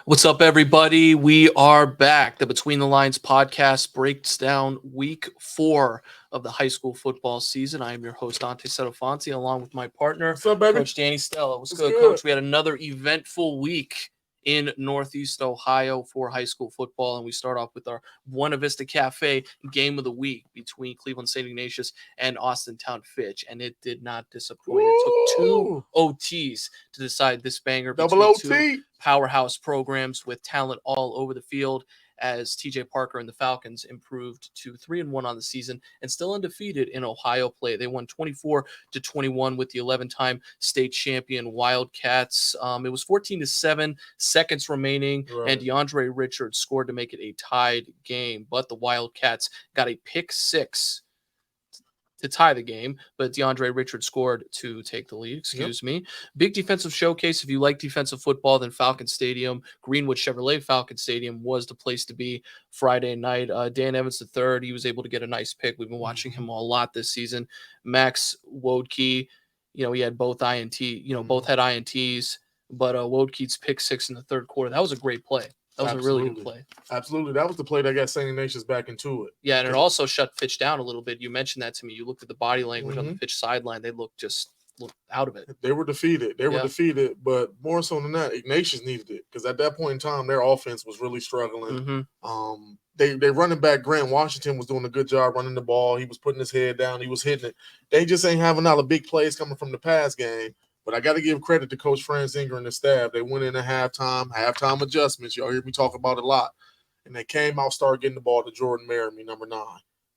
What's up, everybody? We are back. The Between the Lines podcast breaks down week 4 of the high school football season. I am your host, Dante Centofanti, along with my partner, What's up, baby? Coach Danny Stella. What's good, Coach? We had another eventful week in Northeast Ohio for high school football, and we start off with our Buena Vista Cafe game of the week between Cleveland St. Ignatius and Austintown Fitch, and it did not disappoint. It took 2 OTs to decide this banger between two powerhouse programs with talent all over the field, as TJ Parker and the Falcons improved to 3-1 on the season and still undefeated in Ohio play. They won 24-21 with the 11-time state champion Wildcats. It was 14-7, seconds remaining, and DeAndre Richards scored to make it a tied game. But the Wildcats got a pick six to tie the game, but DeAndre Richards scored to take the lead. Big defensive showcase. If you like defensive football, then Falcon Stadium, Greenwood Chevrolet Falcon Stadium was the place to be Friday night. Dan Evans III, he was able to get a nice pick. We've been watching him a lot this season. Max Wodke, he had both both had INTs, but Wodke's pick six in the third quarter, that was a great play. That was a really good play. Absolutely. That was the play that got St. Ignatius back into it. Yeah, and it also shut Fitch down a little bit. You mentioned that to me. You looked at the body language on the Fitch sideline. They looked out of it. They were defeated. They were defeated, but more so than that, Ignatius needed it because at that point in time, their offense was really struggling. They running back Grant Washington was doing a good job running the ball. He was putting his head down. He was hitting it. They just ain't having all the big plays coming from the pass game. But I got to give credit to Coach Franzinger and the staff. They went in at halftime adjustments. Y'all hear me talk about it a lot. And they came out, started getting the ball to Jordan Merrimee, number 9.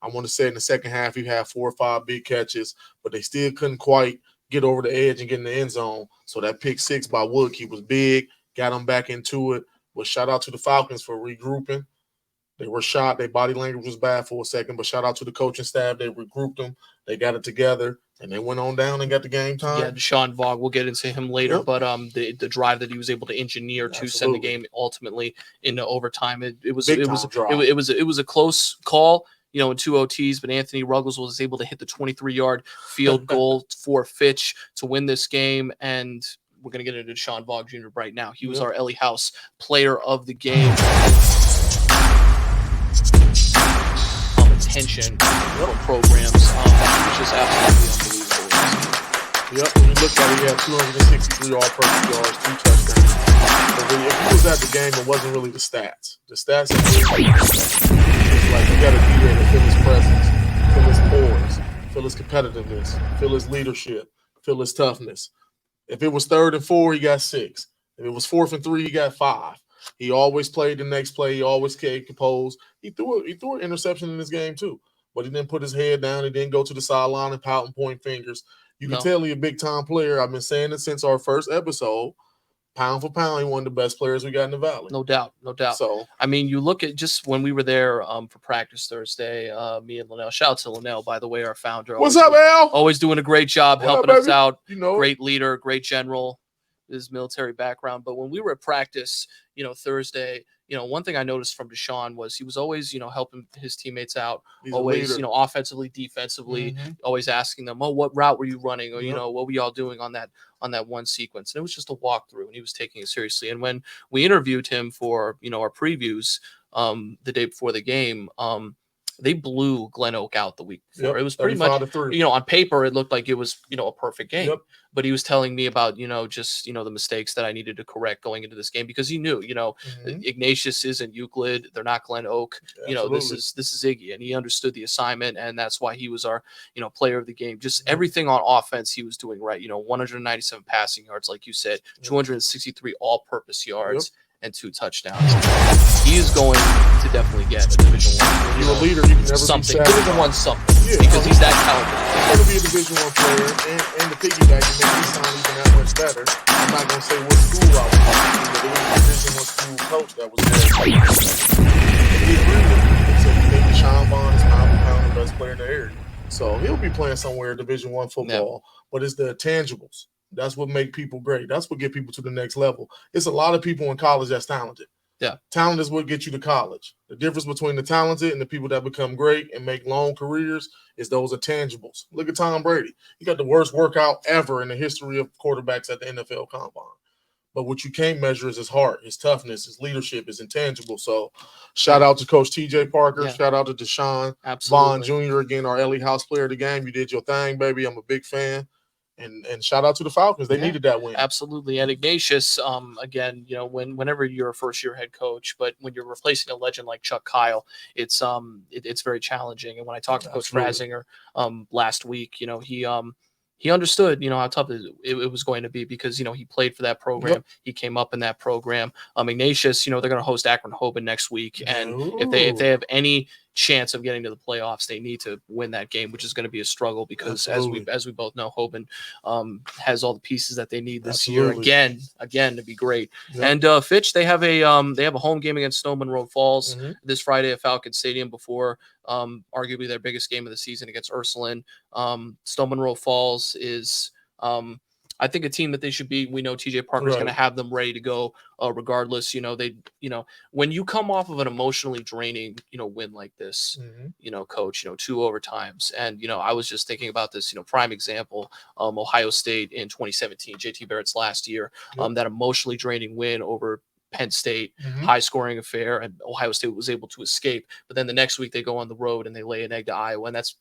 I want to say in the second half, he had 4 or 5 big catches, but they still couldn't quite get over the edge and get in the end zone. So that pick six by Woodkey was big, got them back into it. But shout out to the Falcons for regrouping. They were shot. Their body language was bad for a second, but shout out to the coaching staff. They regrouped them. They got it together, and they went on down and got the game time. Yeah, Deshaun Vaughn, we'll get into him later, but the drive that he was able to engineer to send the game ultimately into overtime, it was a close call, in 2 OTs, but Anthony Ruggles was able to hit the 23-yard field goal for Fitch to win this game, and we're going to get into Deshaun Vaughn Jr. right now. He was our Ellie House player of the game. Attention from programs. It's just absolutely unbelievable. When you look at it, he had 263 all-purpose yards, 2 touchdowns. But if he was at the game, it wasn't really the stats. The stats are like you got to be there to feel his presence, feel his poise, feel his competitiveness, feel his leadership, feel his toughness. If it was 3rd and 4, he got 6. If it was 4th and 3, he got 5. He always played the next play. He always kept composed. He threw an interception in this game too, but he didn't put his head down. He didn't go to the sideline and pout and point fingers. You can tell he's a big-time player. I've been saying it since our first episode. Pound for pound, he's one of the best players we got in the Valley. No doubt. So, you look at just when we were there for practice Thursday, me and Linnell. Shout out to Linnell, by the way, our founder. What's up, Al? Always doing a great job helping us out. Great leader, great general. His military background. But when we were at practice, Thursday, one thing I noticed from Deshaun was he was always, helping his teammates out, always, offensively, defensively, always asking them, what route were you running? Or, what were y'all doing on that one sequence? And it was just a walkthrough, and he was taking it seriously. And when we interviewed him for, our previews the day before the game, they blew Glen Oak out the week before. It was pretty much, on paper, it looked like it was, a perfect game. But he was telling me about, just, the mistakes that I needed to correct going into this game because he knew, Ignatius isn't Euclid. They're not Glen Oak. This is Iggy, and he understood the assignment, and that's why he was our, player of the game. Just everything on offense he was doing right. 197 passing yards, like you said, 263 all-purpose yards. And 2 touchdowns. He is going to definitely get a Division I. You're a leader. You can never something. Division I something. Because he's that talented. He's going to be a Division I player, and the piggyback to make me sound even that much better. I'm not going to say what school I was talking to, but there was a Division I school coach that was there. And he agreed with me. He said he thinks Deshaun Vaughn is pound for pound the best player in the area. So he'll be playing somewhere Division I football, but it's the tangibles. That's what make people great. That's what get people to the next level. It's a lot of people in college that's talented. Yeah. Talent is what gets you to college. The difference between the talented and the people that become great and make long careers is those intangibles. Look at Tom Brady. He got the worst workout ever in the history of quarterbacks at the NFL Combine. But what you can't measure is his heart, his toughness, his leadership, his intangible. So shout out to Coach TJ Parker. Yeah. Shout out to Deshaun Vaughn Jr. Again, our LE House player of the game. You did your thing, baby. I'm a big fan. And shout out to the Falcons. They needed that win. Absolutely. And Ignatius, again, whenever you're a first-year head coach, but when you're replacing a legend like Chuck Kyle, it's very challenging. And when I talked to Coach Frazinger last week, he understood, how tough it was going to be because, he played for that program. Yep. He came up in that program. Ignatius, they're going to host Akron-Hoban next week. And if they have any chance of getting to the playoffs, they need to win that game, which is going to be a struggle because as we both know, Hoban has all the pieces that they need this year again to be great. Yep. And Fitch, they have a home game against Snow Monroe Falls this Friday at Falcon Stadium before arguably their biggest game of the season against Ursuline. Snow Monroe Falls is I think a team that they should beat. We know TJ Parker's going to have them ready to go regardless. When you come off of an emotionally draining, win like this, coach, 2 overtimes. And, I was just thinking about this, prime example, Ohio State in 2017, JT Barrett's last year, that emotionally draining win over Penn State, high scoring affair, and Ohio State was able to escape. But then the next week they go on the road and they lay an egg to Iowa. And that's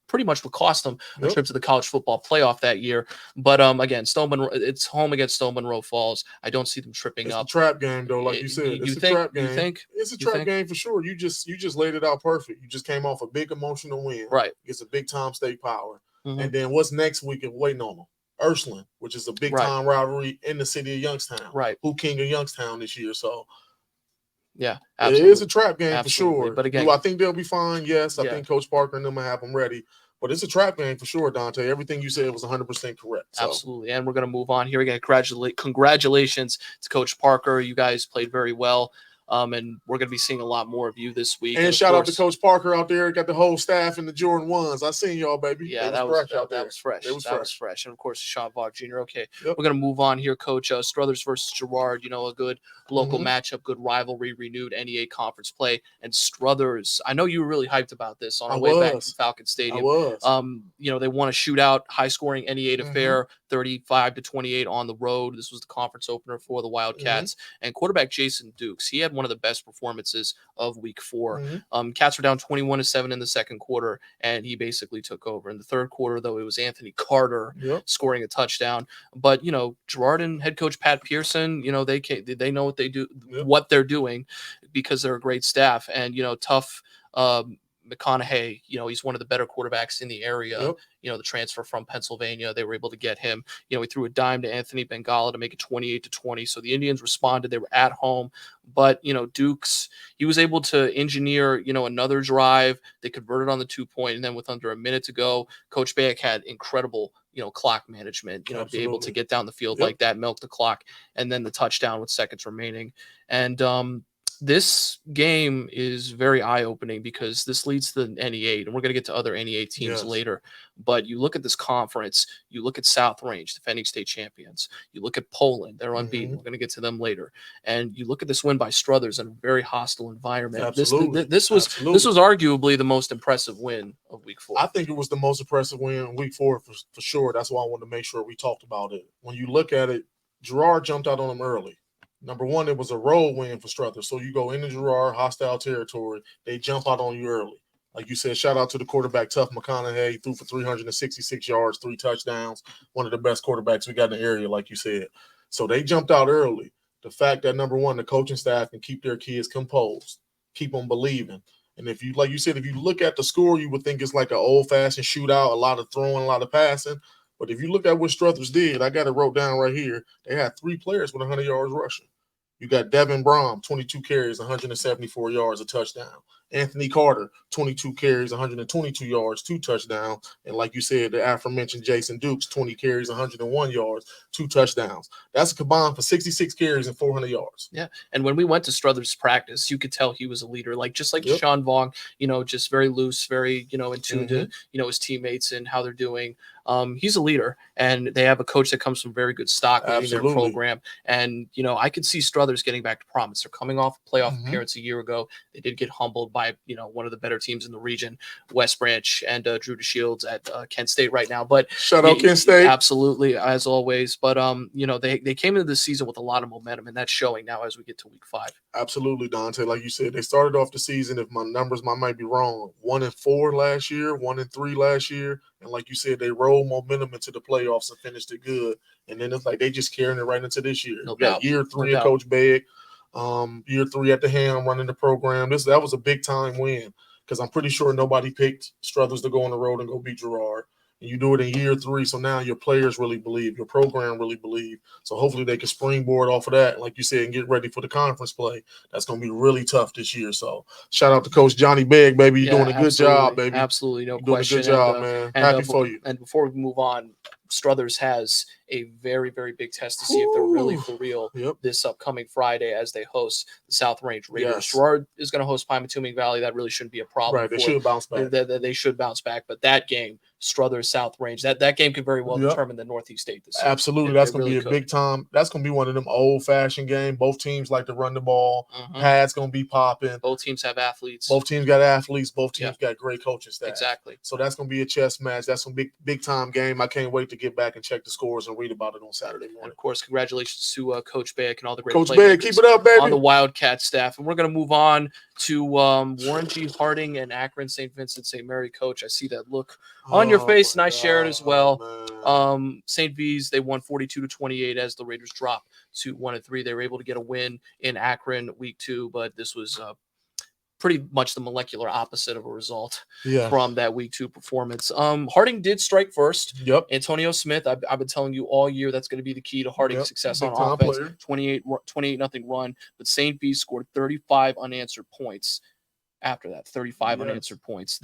pretty much what cost them a trip to the college football playoff that year. But again, it's home against Snow Monroe Falls. I don't see them tripping up. It's a trap game though, like you said. It's a trap game. You think? It's a trap game for sure. You just laid it out perfect. You just came off a big emotional win. Right. It's a big time state power. And then what's next week and waiting on them? Ursuline, which is a big time rivalry in the city of Youngstown. Right. Who king of Youngstown this year? So yeah, absolutely. It is a trap game for sure. But again, do I think they'll be fine? Yes. I think Coach Parker and them will have them ready. But it's a trap game for sure, Dante. Everything you said was 100% correct. So. Absolutely. And we're going to move on here again. Congratulations to Coach Parker. You guys played very well. And we're going to be seeing a lot more of you this week. And shout out to Coach Parker out there. Got the whole staff in the Jordan 1s. I seen y'all, baby. Yeah, that was fresh. It was fresh. And, of course, Sean Vaughn Jr. Okay, we're going to move on here, Coach. Struthers versus Girard, a good local matchup, good rivalry, renewed NEA conference play. And Struthers, I know you were really hyped about this on our way back from Falcon Stadium. I was. They won a shootout, high-scoring NEA affair, 35-28 on the road. This was the conference opener for the Wildcats. And quarterback Jason Dukes, he had one of the best performances of week 4. Cats were down 21-7 in the second quarter, and he basically took over. In the third quarter, though, it was Anthony Carter scoring a touchdown. But, Girard and head coach Pat Pearson, they know what they do, what they're doing because they're a great staff. And, tough McConaughey, he's one of the better quarterbacks in the area. The transfer from Pennsylvania, they were able to get him. He threw a dime to Anthony Bengala to make it 28-20. So the Indians responded. They were at home. But, Dukes, he was able to engineer, another drive. They converted on the 2-point. And then with under a minute to go, Coach Bayek had incredible, clock management, be able to get down the field like that, milk the clock, and then the touchdown with seconds remaining. And, this game is very eye-opening because this leads to the NE8, and we're going to get to other NEA teams later. But you look at this conference, you look at South Range, defending state champions. You look at Poland, they're unbeaten. We're going to get to them later. And you look at this win by Struthers in a very hostile environment. This was arguably the most impressive win of week 4. I think it was the most impressive win in week 4 for sure. That's why I wanted to make sure we talked about it. When you look at it, Girard jumped out on them early. Number one, it was a road win for Struthers. So you go into Girard, hostile territory. They jump out on you early. Like you said, shout out to the quarterback, Tough McConaughey. He threw for 366 yards, 3 touchdowns. One of the best quarterbacks we got in the area, like you said. So they jumped out early. The fact that, number one, the coaching staff can keep their kids composed, keep them believing. And if you, like you said, if you look at the score, you would think it's like an old-fashioned shootout, a lot of throwing, a lot of passing. But if you look at what Struthers did, I got it wrote down right here. They had 3 players with 100 yards rushing. You got Devin Brom, 22 carries, 174 yards, a touchdown. Anthony Carter, 22 carries, 122 yards, 2 touchdowns. And like you said, the aforementioned Jason Dukes, 20 carries, 101 yards, 2 touchdowns. That's a combined for 66 carries and 400 yards. Yeah. And when we went to Struthers practice, you could tell he was a leader, just like Sean Vaughn, just very loose, very, in tune to, his teammates and how they're doing. He's a leader, and they have a coach that comes from very good stock in their program. And, I could see Struthers getting back to promise. They're coming off a playoff appearance a year ago. They did get humbled by one of the better teams in the region, West Branch, and Drew DeShields at Kent State right now. But shout out Kent State, absolutely, as always. But they came into the season with a lot of momentum, and that's showing now as we get to week 5. Absolutely, Dante. Like you said, they started off the season, if my numbers might be wrong, 1-4 last year, 1-3 last year, and like you said, they rolled momentum into the playoffs and finished it good. And then it's like they just carrying it right into this year. No doubt. Year 3 of Coach Begg, year 3 at the helm running the program. That was a big time win because I'm pretty sure nobody picked Struthers to go on the road and go beat Girard. And you do it in year 3, so now your players really believe, your program really believe. So hopefully they can springboard off of that, like you said, and get ready for the conference play. That's going to be really tough this year. So shout out to Coach Johnny Begg, baby. You're doing a good job, baby. Absolutely, no You're question. Doing a good job, man. Happy for you. And before we move on, Struthers has a very, very big test to see if they're really for real this upcoming Friday as they host the South Range Raiders. Yes. Girard is going to host Pymatuming Valley. That really shouldn't be a problem. Right, they should bounce back. They should bounce back. But that game, Struthers South Range, that game could very well determine the Northeast State this year. Absolutely. That's going to be a big time. That's going to be one of them old-fashioned games. Both teams like to run the ball. Pads going to be popping. Both teams have athletes. Both teams got athletes. Both teams got great coaching staff. Exactly. So that's going to be a chess match. That's a big time game. I can't wait to get back and check the scores and read about it on Saturday morning. And of course, congratulations to Coach Begg and all the great Coach Begg, keep it up, baby, on the Wildcat staff. And we're going to move on to Warren G. Harding and Akron St. Vincent St. Mary. Coach, I see that look on your face, and I share it as well. St. V's, they won 42-28 as the Raiders dropped to 1-3. They were able to get a win in Akron week 2, but this was pretty much the molecular opposite of a result from that week 2 performance. Harding did strike first. Antonio Smith, I've been telling you all year that's going to be the key to Harding's success on offense. 28-0 run, but St. V scored 35 unanswered points. After that, 35 unanswered points.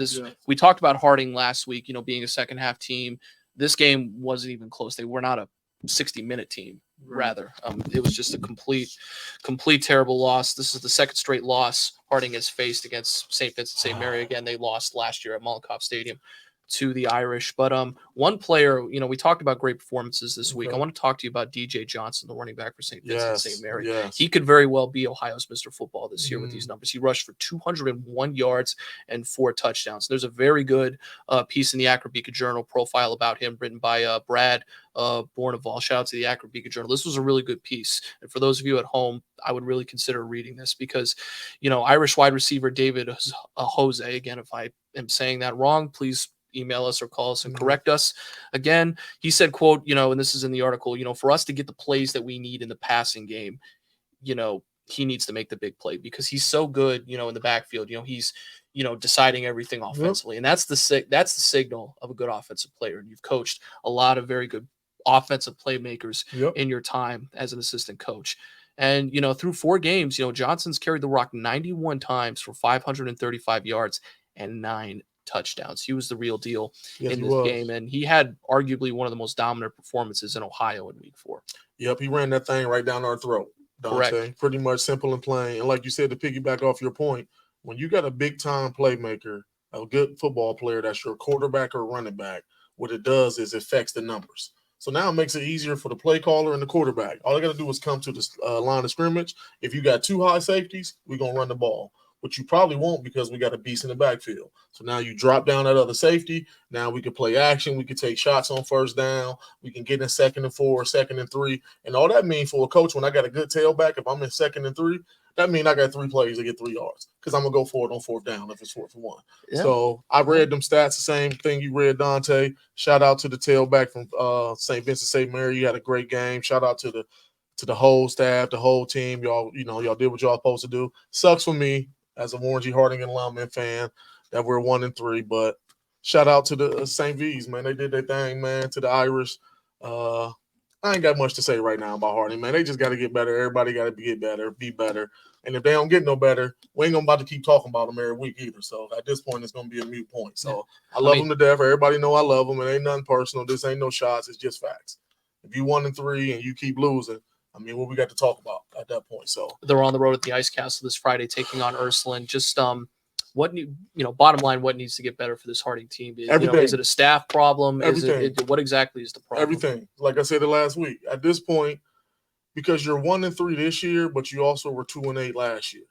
We talked about Harding last week, being a second half team. This game wasn't even close. They were not a 60-minute team. Rather, it was just a complete terrible loss. This is the second straight loss Harding has faced against St. Vincent St. Mary. Again, they lost last year at Molotov Stadium to the Irish. But one player, we talked about great performances this week. I want to talk to you about DJ Johnson, the running back for St. Vincent St. Mary. He could very well be Ohio's Mr. Football this year with these numbers. He rushed for 201 yards and 4 touchdowns. There's a very good piece in the Akron Beacon Journal profile about him written by Brad Borneval. Shout out to the Akron Beacon Journal. This was a really good piece. And for those of you at home, I would really consider reading this because, Irish wide receiver David Jose, again, if I am saying that wrong, please email us or call us and correct us. Again, he said, quote, and this is in the article, for us to get the plays that we need in the passing game, he needs to make the big play because he's so good, in the backfield. He's, deciding everything offensively. And that's the signal of a good offensive player. And you've coached a lot of very good offensive playmakers in your time as an assistant coach. And, through 4 games, Johnson's carried the rock 91 times for 535 yards and 9 touchdowns. He was the real deal in this game, and he had arguably one of the most dominant performances in Ohio in week 4. Yep, he ran that thing right down our throat, Dante. Correct. Pretty much simple and plain. And like you said, to piggyback off your point, when you got a big-time playmaker, a good football player that's your quarterback or running back, what it does is it affects the numbers. So now it makes it easier for the play caller and the quarterback. All they got to do is come to the line of scrimmage. If you got 2 high safeties, we're going to run the ball. Which you probably won't because we got a beast in the backfield. So now you drop down that other safety. Now we can play action. We can take shots on first down. We can get in 2nd and 4, 2nd and 3. And all that means for a coach, when I got a good tailback, if I'm in 2nd and 3, that means I got 3 plays to get 3 yards because I'm going to go for it on 4th down if it's 4th and 1. Yeah. So I read them stats, the same thing you read, Dante. Shout out to the tailback from St. Vincent St. Mary. You had a great game. Shout out to the whole staff, the whole team. Y'all did what y'all supposed to do. Sucks for me as a Warren G. Harding alum and fan that we're 1-3, but shout out to the St. V's, man. They did their thing, man. To the Irish, I ain't got much to say right now about Harding, man. They just got to get better. Everybody got to get better, be better. And if they don't get no better, we ain't about to keep talking about them every week either. So at this point, it's going to be a moot point. So I love them to death. Everybody know I love them. It ain't nothing personal. This ain't no shots. It's just facts. If you 1-3 and you keep losing, what we got to talk about at that point. So they're on the road at the Ice Castle this Friday, taking on Ursuline. Just bottom line, what needs to get better for this Harding team? Is it a staff problem? Everything. What exactly is the problem? Everything. Like I said last week, at this point, because you're 1-3 this year, but you also were 2-8 last year.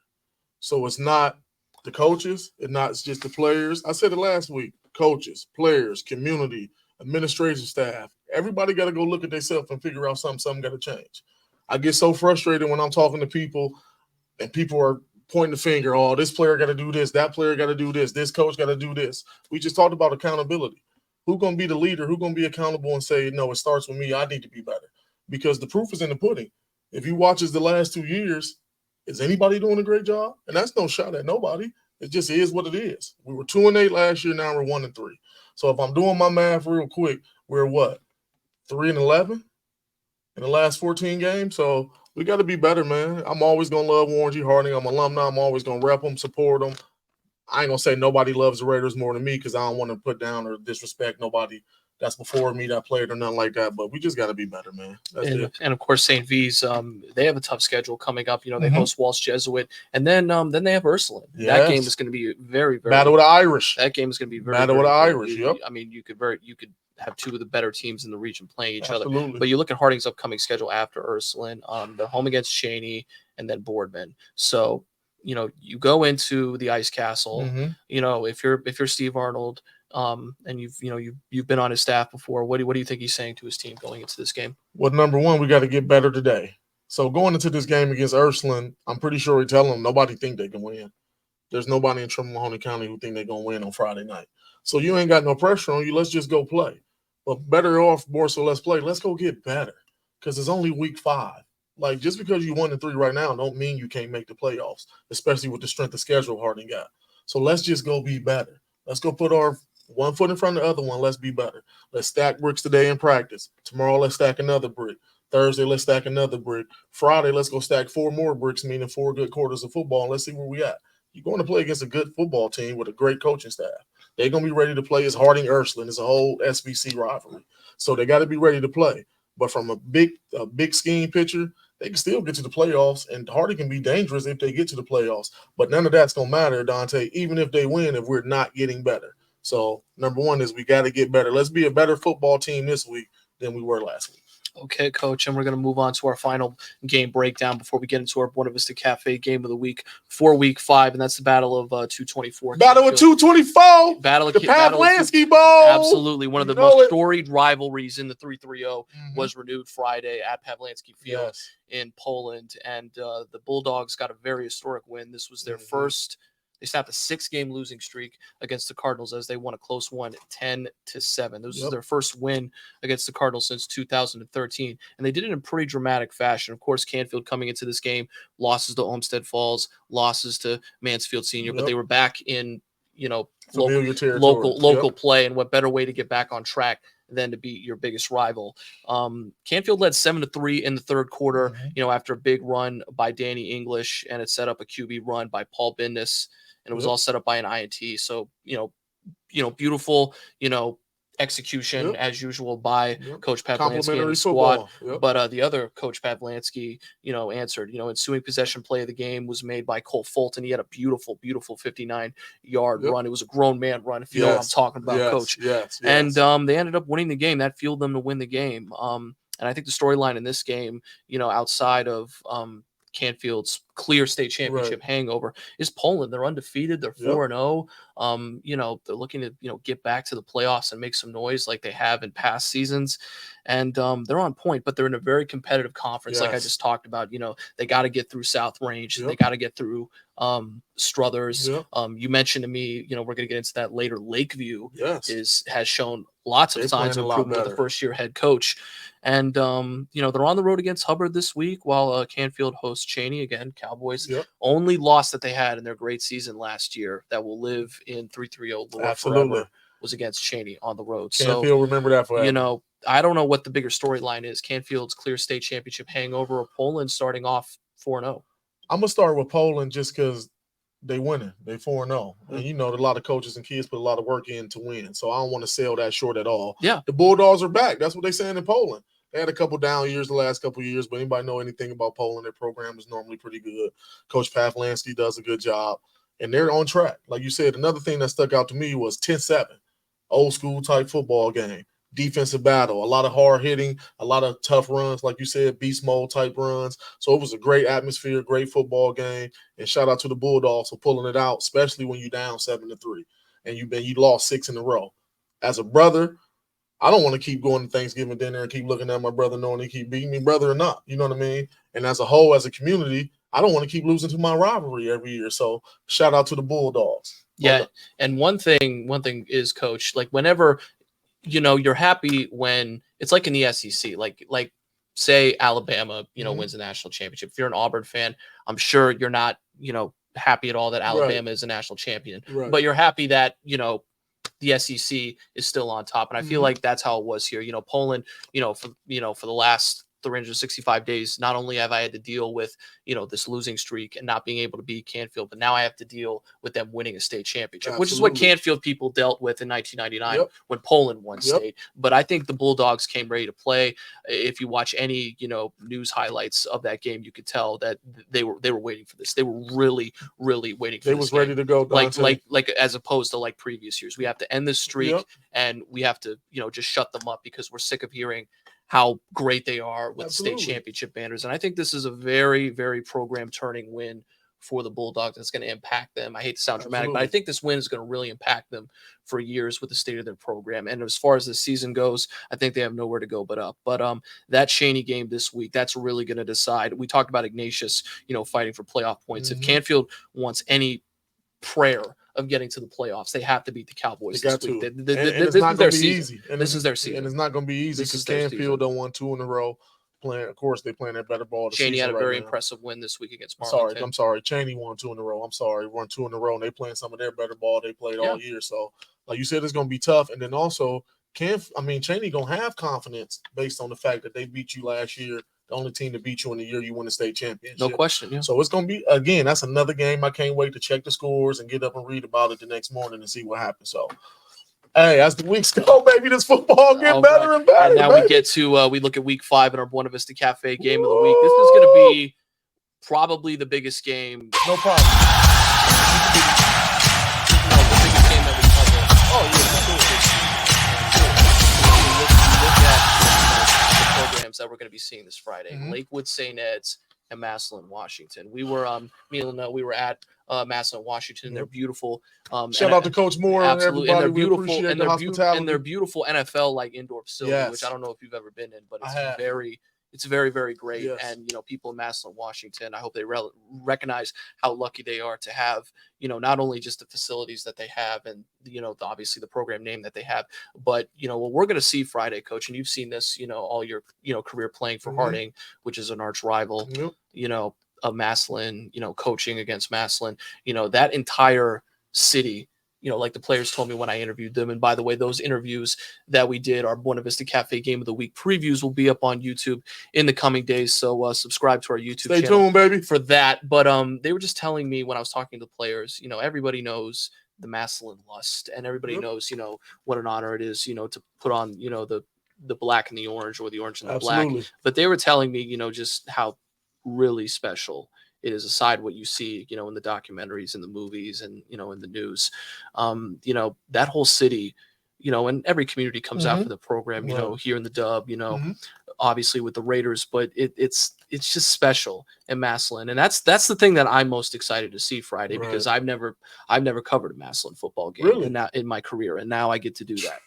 So it's not the coaches, and not just the players. I said it last week. Coaches, players, community, administration staff. Everybody got to go look at themselves and figure out something got to change. I get so frustrated when I'm talking to people and people are pointing the finger, oh, this player got to do this, that player got to do this coach got to do this. We just talked about accountability. Who's going to be the leader? Who's going to be accountable and say, no, it starts with me. I need to be better. Because the proof is in the pudding. If you watch the last 2 years, is anybody doing a great job? And that's no shot at nobody. It just is what it is. We were 2-8 last year. Now we're 1-3. So if I'm doing my math real quick, we're what? 3-11 in the last 14 games. So we got to be better, man. I'm always going to love Warren G. Harding. I'm an alumni. I'm always going to rep them, support them. I ain't going to say nobody loves the Raiders more than me because I don't want to put down or disrespect nobody that's before me that played or nothing like that. But we just got to be better, man. That's it. And of course, St. V's, they have a tough schedule coming up. They host Walsh Jesuit, and then they have Ursuline. Yes. That game is going to be very, very battle with the Irish. That game is going to be very battle with the Irish. Yep. I mean, you could have two of the better teams in the region playing each Absolutely. other. But you look at Harding's upcoming schedule after Ursuline. They're home against Cheney and then Boardman. So you go into the Ice Castle. If you're Steve Arnold. And you've been on his staff before. What do you think he's saying to his team going into this game? Well, number one, we got to get better today. So going into this game against Ursuline, I'm pretty sure he's telling them nobody think they can win. There's nobody in Trimble-Mahoney County who think they're going to win on Friday night. So you ain't got no pressure on you. Let's just go play. But better off, more so let's play. Let's go get better because it's only week 5. Like, just because you 1-3 right now don't mean you can't make the playoffs, especially with the strength of schedule Harding got. So let's just go be better. Let's go put our one foot in front of the other one. Let's be better. Let's stack bricks today in practice. Tomorrow, let's stack another brick. Thursday, let's stack another brick. Friday, let's go stack 4 more bricks, meaning 4 good quarters of football, and let's see where we at. You're going to play against a good football team with a great coaching staff. They're going to be ready to play as Harding Ursuline. It's a whole SBC rivalry. So they got to be ready to play. But from a big scheme picture, they can still get to the playoffs, and Harding can be dangerous if they get to the playoffs. But none of that's going to matter, Dante, even if they win, if we're not getting better. So number one is we got to get better. Let's be a better football team this week than we were last week. Okay, Coach, and we're going to move on to our final game breakdown before we get into our Buena Vista Cafe game of the week for Week 5, and that's the Battle of 224. Battle of 224. Battle of the Pavlansky Bowl. Absolutely, one of the most storied rivalries in the 330 was renewed Friday at Pavlansky Field in Poland, and the Bulldogs got a very historic win. This was their first. They snapped a 6-game losing streak against the Cardinals as they won a close one, 10-7. This was their first win against the Cardinals since 2013, and they did it in pretty dramatic fashion. Of course, Canfield coming into this game, losses to Olmsted Falls, losses to Mansfield Senior, but they were back in local play, and what better way to get back on track than to beat your biggest rival. Canfield led 7-3 in the third quarter, after a big run by Danny English, and it set up a QB run by Paul Bindus. And it was all set up by an INT. So, beautiful, execution as usual by Coach Pavlansky and his squad. But the other Coach Pavlansky, answered. Ensuing possession play of the game was made by Cole Fulton. He had a beautiful 59-yard run. It was a grown man run, if you know what I'm talking about, Coach. And they ended up winning the game. That fueled them to win the game. And I think the storyline in this game, outside of Canfield's clear state championship hangover is Poland. They're undefeated. They're 4-0. They're looking to, get back to the playoffs and make some noise like they have in past seasons. And they're on point, but they're in a very competitive conference. Like I just talked about, they got to get through South Range. They got to get through Struthers. You mentioned to me, we're going to get into that later. Lakeview has shown lots of signs of improvement with the first-year head coach. And, they're on the road against Hubbard this week while Canfield hosts Cheney again. Cowboys only loss that they had in their great season last year that will live in 330 lore forever was against Cheney on the road. Canfield, remember that forever. I don't know what the bigger storyline is. Canfield's clear state championship hangover or Poland starting off 4-0. I'm going to start with Poland just because they winning. They 4-0. And a lot of coaches and kids put a lot of work in to win. So I don't want to sell that short at all. The Bulldogs are back. That's what they're saying in Poland. They had a couple down years the last couple of years, but anybody know anything about Poland, their program is normally pretty good. Coach Pavlansky does a good job, and they're on track. Like you said, another thing that stuck out to me was 10-7, old school type football game. defensive battle, a lot of hard hitting, a lot of tough runs, like you said, beast mode type runs. So it was a great atmosphere, great football game. And shout out to the Bulldogs for pulling it out, especially when you're down 7-3 and you lost 6 in a row. As a brother, I don't want to keep going to Thanksgiving dinner and keep looking at my brother knowing he keep beating me, brother or not. You know what I mean? And as a whole, as a community, I don't want to keep losing to my rivalry every year. So shout out to the Bulldogs. Yeah, and one thing is, Coach, like whenever, you're happy when it's like in the SEC, like say Alabama, wins the national championship. If you're an Auburn fan, I'm sure you're not, happy at all that Alabama is a national champion, but you're happy that, the SEC is still on top. And I feel like that's how it was here. Poland, for the last 365 days, not only have I had to deal with, this losing streak and not being able to beat Canfield, but now I have to deal with them winning a state championship, which is what Canfield people dealt with in 1999 when Poland won state. But I think the Bulldogs came ready to play. If you watch any, news highlights of that game, you could tell that they were waiting for this. They were really, really waiting for this. They was ready to go, Dante. Like as opposed to like previous years. We have to end this streak and we have to, just shut them up because we're sick of hearing how great they are with state championship banners. And I think this is a very, very program turning win for the Bulldogs. That's going to impact them. I hate to sound dramatic, but I think this win is going to really impact them for years with the state of their program. And as far as the season goes, I think they have nowhere to go but up. But that Cheney game this week, that's really going to decide. We talked about Ignatius, fighting for playoff points. If Canfield wants any prayer of getting to the playoffs, they have to beat the Cowboys this week. This is their season. This is their season. And it's not going to be easy because Canfield don't won 2 in a row. Of course, they're playing their better ball. Cheney had a very impressive win this week against Marlington. I'm sorry. Cheney won 2 in a row. I'm sorry. Won 2 in a row, and they playing some of their better ball they played all year. So, like you said, it's going to be tough. And then also, Cheney going to have confidence based on the fact that they beat you last year. The only team to beat you in the year you win the state championship. No question. Yeah. So it's going to be, again, that's another game. I can't wait to check the scores and get up and read about it the next morning and see what happens. So, hey, as the weeks go, baby, this football get better and better. And now we get to, we look at week 5 in our Buena Vista Cafe game of the week. This is going to be probably the biggest game. No problem. The biggest game that we cover. Oh, yeah. Programs that we're going to be seeing this Friday: Lakewood St. Ed's and Massillon, Washington. We were we were at Massillon, Washington. They're beautiful. Shout out to Coach Moore and everybody. And they're beautiful, we appreciate and the hospitality. and they're beautiful NFL like indoor facility, which I don't know if you've ever been in, but it's very, very great. Yes. And people in Massillon, Washington, I hope they recognize how lucky they are to have not only just the facilities that they have and obviously the program name that they have, but what we're going to see Friday, Coach, and you've seen this all your career playing for Harding, which is an arch rival, of Massillon, coaching against Massillon, that entire city. Like the players told me when I interviewed them. And by the way, those interviews that we did, our Buena Vista Cafe Game of the Week previews, will be up on YouTube in the coming days. So subscribe to our YouTube channel. Stay tuned, baby, for that. But they were just telling me when I was talking to the players, everybody knows the Massillon lust, and everybody knows, what an honor it is, to put on, the black and the orange, or the orange and the black. But they were telling me, just how really special it is, aside what you see, in the documentaries and the movies and, in the news. That whole city, and every community comes out for the program, here in the Dub, obviously with the Raiders, but it's just special in Massillon. And that's the thing that I'm most excited to see Friday, because I've never covered a Massillon football game in my career. And now I get to do that.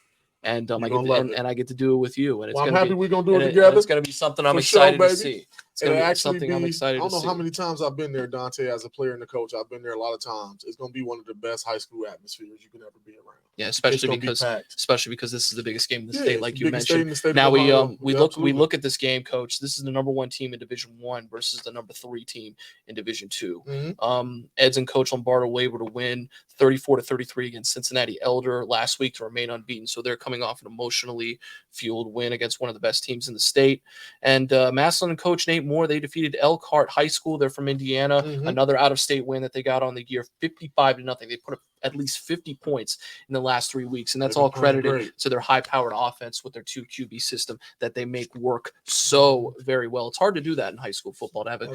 And I get to do it with you. And it's I'm happy we're gonna do it together. It's gonna be something I'm excited to see. It's gonna be something I'm excited to see. I don't know how many times I've been there, Dante, as a player and a coach. I've been there a lot of times. It's gonna be one of the best high school atmospheres you can ever be around. Yeah, especially because this is the biggest game in the state, like you mentioned. Now we look at this game, Coach. This is the number 1 team in Division 1 versus the number 3 team in Division 2. Eds and Coach Lombardo were able to win 34-33 against Cincinnati Elder last week to remain unbeaten. So they're coming off an emotionally fueled win against one of the best teams in the state. And Massillon and Coach Nate Moore, they defeated Elkhart High School. They're from Indiana. Another out-of-state win that they got on the year, 55-0. They put at least 50 points in the last 3 weeks. And that's all credited to their high-powered offense with their 2 QB system that they make work so very well. It's hard to do that in high school football, to have a 2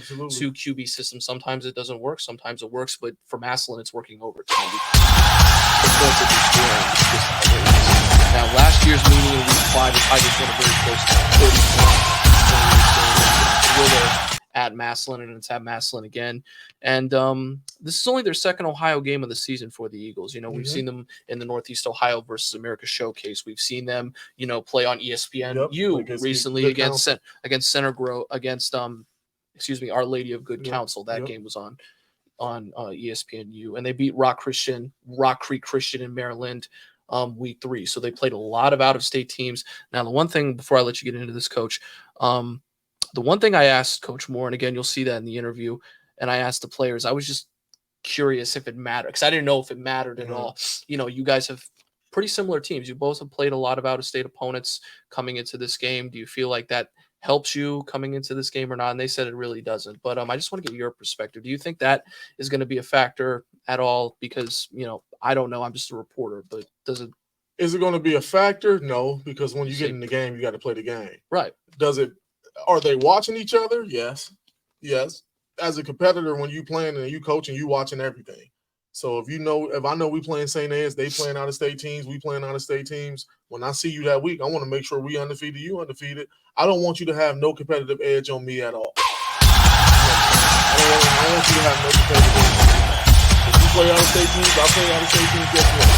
QB system. Sometimes it doesn't work. Sometimes it works. But for Massillon, it's working overtime. Now, last year's meeting in week 5, the Tigers won a very close 30 at Massillon, and it's at Massillon again. And this is only their second Ohio game of the season for the Eagles. You know, we've seen them in the Northeast Ohio versus America Showcase. We've seen them, you know, play on ESPNU recently against Center Grove, against Our Lady of Good Counsel. That game was on ESPNU, and they beat Rock Creek Christian in Maryland week 3. So they played a lot of out-of-state teams. Now, the one thing, before I let you get into this, Coach, the one thing I asked Coach Moore, and again, you'll see that in the interview, and I asked the players, I was just curious if it mattered, because I didn't know if it mattered at all. You know, you guys have pretty similar teams. You both have played a lot of out-of-state opponents coming into this game. Do you feel like that helps you coming into this game or not? And they said it really doesn't. But I just want to get your perspective. Do you think that is going to be a factor at all? Because, you know, I don't know. I'm just a reporter, but does it? Is it going to be a factor? No, because when you get in the game, you got to play the game. Right. Are they watching each other? Yes. As a competitor, when you playing and you coaching, you watching everything. So if I know we playing St. Ed's, they playing out-of-state teams, we playing out-of-state teams. When I see you that week, I want to make sure we undefeated, you undefeated. I don't want you to have no competitive edge on me at all. I want you to have no competitive edge on me. If you play out-of-state teams, I play out-of-state teams. Guess what?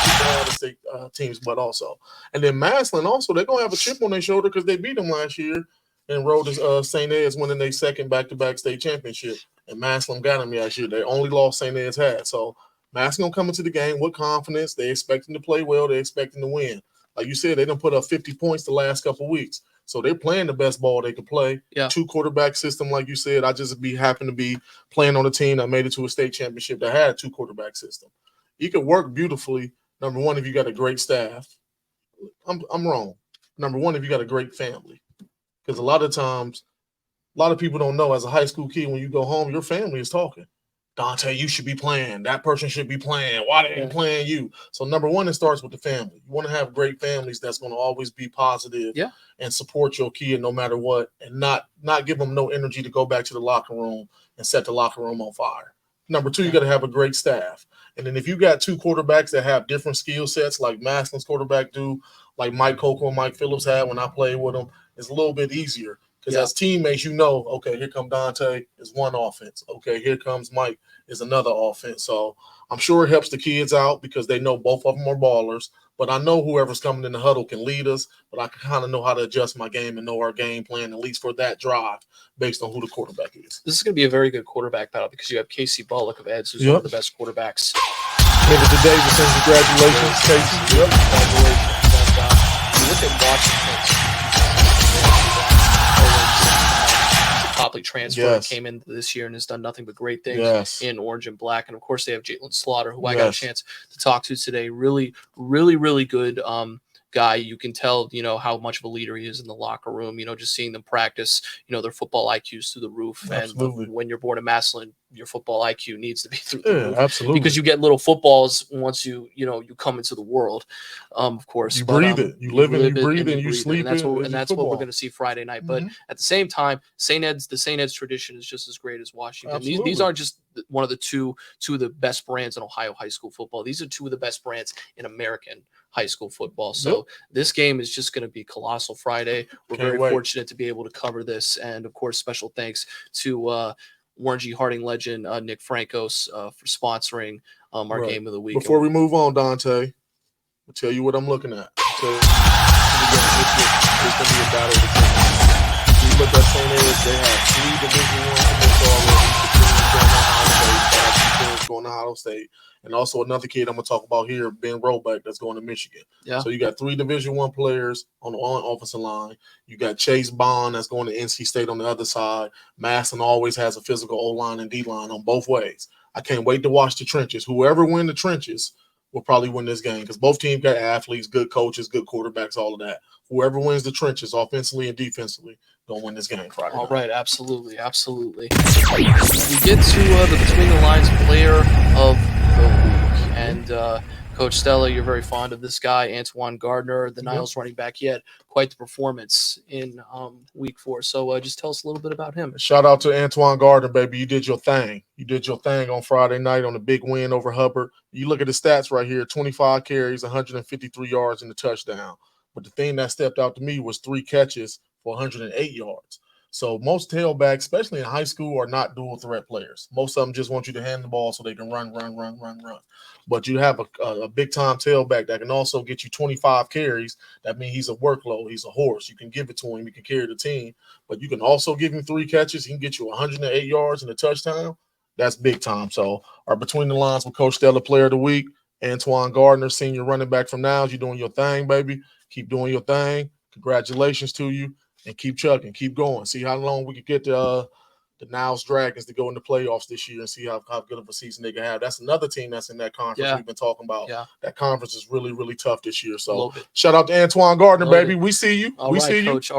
Keep out-of-state teams, but also. And then Massillon also, they're going to have a chip on their shoulder because they beat them last year and rode St. Ed's winning their second back-to-back state championship. And Massillon got them last year. They only lost St. Ed's had. So Massillon going to come into the game with confidence. They expecting to play well. They're expecting to win. Like you said, they done put up 50 points the last couple of weeks. So they're playing the best ball they could play. Yeah. 2 quarterback system, like you said. I just happen to be playing on a team that made it to a state championship that had a 2 quarterback system. You can work beautifully. Number one, if you got a great staff. I'm wrong. Number one, if you got a great family. Because a lot of times, a lot of people don't know, as a high school kid, when you go home, your family is talking. Dante, you should be playing. That person should be playing. Why they ain't playing you? So number one, it starts with the family. You want to have great families that's going to always be positive and support your kid no matter what, and not give them no energy to go back to the locker room and set the locker room on fire. Number two, you got to have a great staff. And then if you got 2 quarterbacks that have different skill sets, like Massillon's quarterback do, like Mike Coco and Mike Phillips had when I played with them, it's a little bit easier. Because as teammates, you know, okay, here comes Dante is one offense. Okay, here comes Mike is another offense. So I'm sure it helps the kids out because they know both of them are ballers. But I know whoever's coming in the huddle can lead us. But I can kind of know how to adjust my game and know our game plan, at least for that drive, based on who the quarterback is. This is going to be a very good quarterback battle because you have Casey Bullock of Eds, who's one of the best quarterbacks. Mr. Davidson, congratulations, Casey. Congratulations. And you look at Washington. Copley transfer came in this year and has done nothing but great things in orange and black. And of course, they have Jalen Slaughter, who I got a chance to talk to today. Really, really, really good guy. You can tell, you know, how much of a leader he is in the locker room. You know, just seeing them practice, you know, their football IQ's through the roof. Absolutely. And when you're born in Massillon, your football IQ needs to be through the roof. Absolutely. Because you get little footballs once you come into the world, of course. You breathe it. You live it, you breathe it, you sleep it. And that's what we're going to see Friday night. But at the same time, the St. Ed's tradition is just as great as Washington. These aren't just one of the two of the best brands in Ohio high school football. These are 2 of the best brands in American high school football. So this game is just going to be colossal Friday. We're very fortunate to be able to cover this. And of course, special thanks to Warren G. Harding legend Nick Francos for sponsoring our game of the week. Before we move on, Dante, I'll tell you what I'm looking at. It's going to be a battle of the teams. You look at St. Ed's, they have 3 Division I commits already. Going to Ohio State. And also another kid I'm going to talk about here, Ben Roebuck, that's going to Michigan. So you got 3 Division I players on the offensive line. You got Chase Bond that's going to NC State on the other side. Massillon always has a physical O-line and D-line on both ways. I can't wait to watch the trenches. Whoever win the trenches will probably win this game because both teams got athletes, good coaches, good quarterbacks, all of that. Whoever wins the trenches offensively and defensively gonna win this game Friday night. All right, absolutely. We get to the Between the Lines player of the week. And Coach Stella, you're very fond of this guy, Antoine Gardner, the Niles running back. He had quite the performance in week 4. So just tell us a little bit about him. Shout out to Antoine Gardner, baby. You did your thing. You did your thing on Friday night on the big win over Hubbard. You look at the stats right here, 25 carries, 153 yards and a touchdown. But the thing that stepped out to me was 3 catches for 108 yards. So most tailbacks, especially in high school, are not dual threat players. Most of them just want you to hand the ball so they can run. But you have a big-time tailback that can also get you 25 carries. That means he's a workload. He's a horse. You can give it to him. You can carry the team. But you can also give him 3 catches. He can get you 108 yards and a touchdown. That's big time. So our Between the Lines with Coach Stella player of the week, Antoine Gardner, senior running back from Niles. You're doing your thing, baby. Keep doing your thing. Congratulations to you. And keep chugging, keep going. See how long we can get the Niles Dragons to go in the playoffs this year and see how good of a season they can have. That's another team that's in that conference we've been talking about. Yeah. That conference is really, really tough this year. So shout out to Antoine Gardner, baby. We see you. All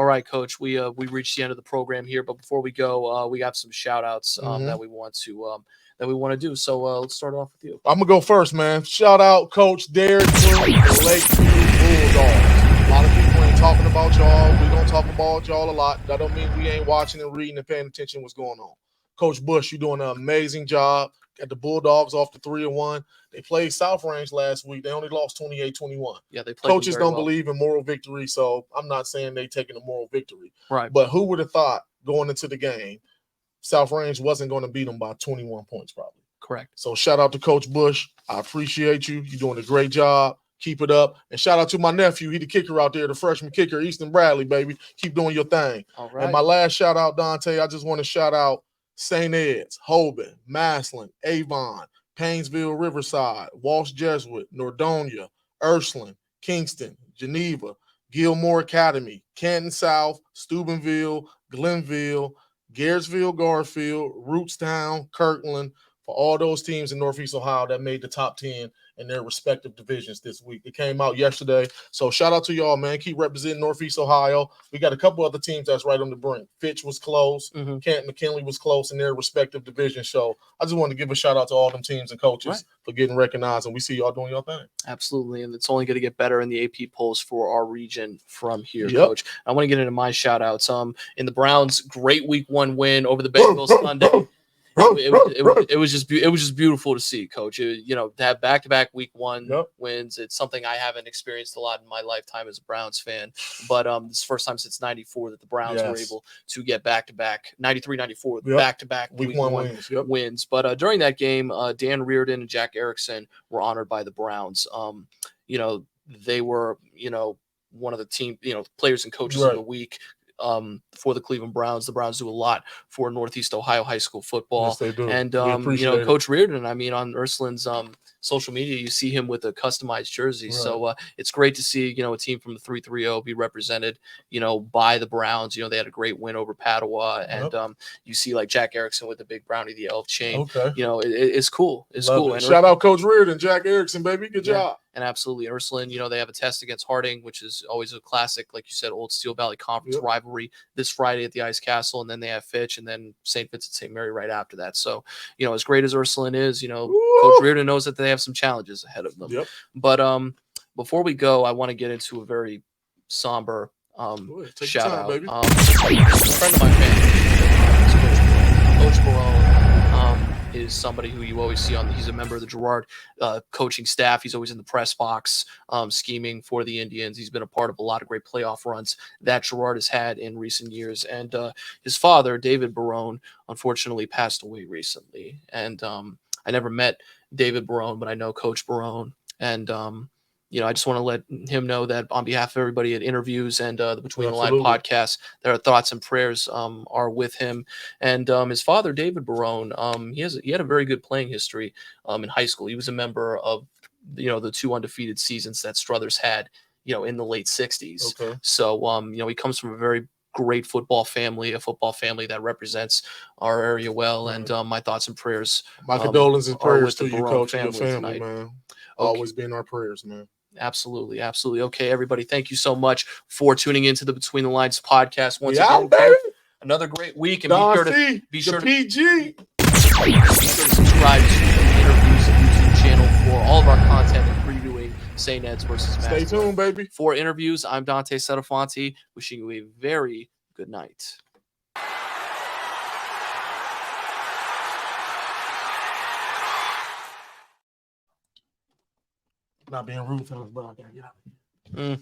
right, Coach. We reached the end of the program here, but before we go, we got some shout outs that we want to do. So let's start off with you. I'm gonna go first, man. Shout out Coach Derek the Lakeview Bulldogs. A lot of people ain't talking about y'all. We don't talk about y'all a lot. That don't mean we ain't watching and reading and paying attention to what's going on. Coach Bush, you're doing an amazing job. Got the Bulldogs off to 3-1. They played South Range last week. They only lost 28-21. Yeah, they played. Coaches don't believe in moral victory, so I'm not saying they taking a moral victory. Right. But who would have thought going into the game, South Range wasn't going to beat them by 21 points probably. Correct. So shout out to Coach Bush. I appreciate you. You're doing a great job. Keep it up. And shout out to my nephew. He the kicker out there, the freshman kicker, Easton Bradley, baby. Keep doing your thing. All right. And my last shout out, Dante, I just want to shout out St. Ed's, Hoban, Maslin, Avon, Painesville, Riverside, Walsh Jesuit, Nordonia, Ursuline, Kingston, Geneva, Gilmore Academy, Canton South, Steubenville, Glenville, Garrettsville, Garfield, Rootstown, Kirkland, for all those teams in Northeast Ohio that made the top 10 in their respective divisions this week. It came out yesterday. So shout out to y'all, man. Keep representing Northeast Ohio. We got a couple other teams that's right on the brink. Fitch was close. Kent McKinley was close in their respective divisions. So I just wanted to give a shout out to all them teams and coaches for getting recognized. And we see y'all doing your thing. Absolutely. And it's only going to get better in the AP polls for our region from here, Coach. I want to get into my shout outs. In the Browns, great week 1 win over the Bengals Sunday. It was just beautiful to see, Coach. To have back-to-back week 1 wins. It's something I haven't experienced a lot in my lifetime as a Browns fan. But it's the first time since '94 that the Browns were able to get back-to-back 93-94 back-to-back week 1 wins. But during that game, Dan Reardon and Jack Erickson were honored by the Browns. They were one of the team players and coaches of the week. For the Cleveland Browns. The Browns do a lot for Northeast Ohio high school football. Yes, they do. And, Coach Reardon, on Ursuline's social media, you see him with a customized jersey. Right. So it's great to see, a team from the 3-3-0 be represented, by the Browns. They had a great win over Padua. And you see like Jack Erickson with the big brownie, the elf chain. Okay. It's cool. It's Love cool. It. And shout out Coach Reardon, Jack Erickson, baby. Good job. And absolutely, Ursuline, they have a test against Harding, which is always a classic, like you said, Old Steel Valley Conference rivalry this Friday at the Ice Castle, and then they have Fitch, and then St. Vincent St. Mary right after that. So, as great as Ursuline is, Coach Reardon knows that they have some challenges ahead of them. Yep. But before we go, I want to get into a very somber shout out. Baby. A friend of my family, Coach Barone. Is somebody who you always see he's a member of the Girard coaching staff. He's always in the press box scheming for the Indians. He's been a part of a lot of great playoff runs that Girard has had in recent years. And his father, David Barone, unfortunately passed away recently. And I never met David Barone, but I know Coach Barone. And I just want to let him know that on behalf of everybody at Interviews and the Between the Line podcast, their thoughts and prayers are with him. And his father, David Barone, he had a very good playing history in high school. He was a member of the 2 undefeated seasons that Struthers had in the late 60s. Okay. So he comes from a very great football family, a football family that represents our area well. Right. And my thoughts and prayers. My condolences and prayers to you, Coach, and your family, man. always be in our prayers, man. Absolutely. Absolutely. Okay, everybody. Thank you so much for tuning into the Between the Lines podcast. Once again, another great week. And be sure to subscribe to the Interviews YouTube channel for all of our content and previewing St. Ed's versus Mass. Stay tuned, baby. For Interviews, I'm Dante Centofanti, wishing you a very good night. Not being rude, fellas, but I gotta get out of here.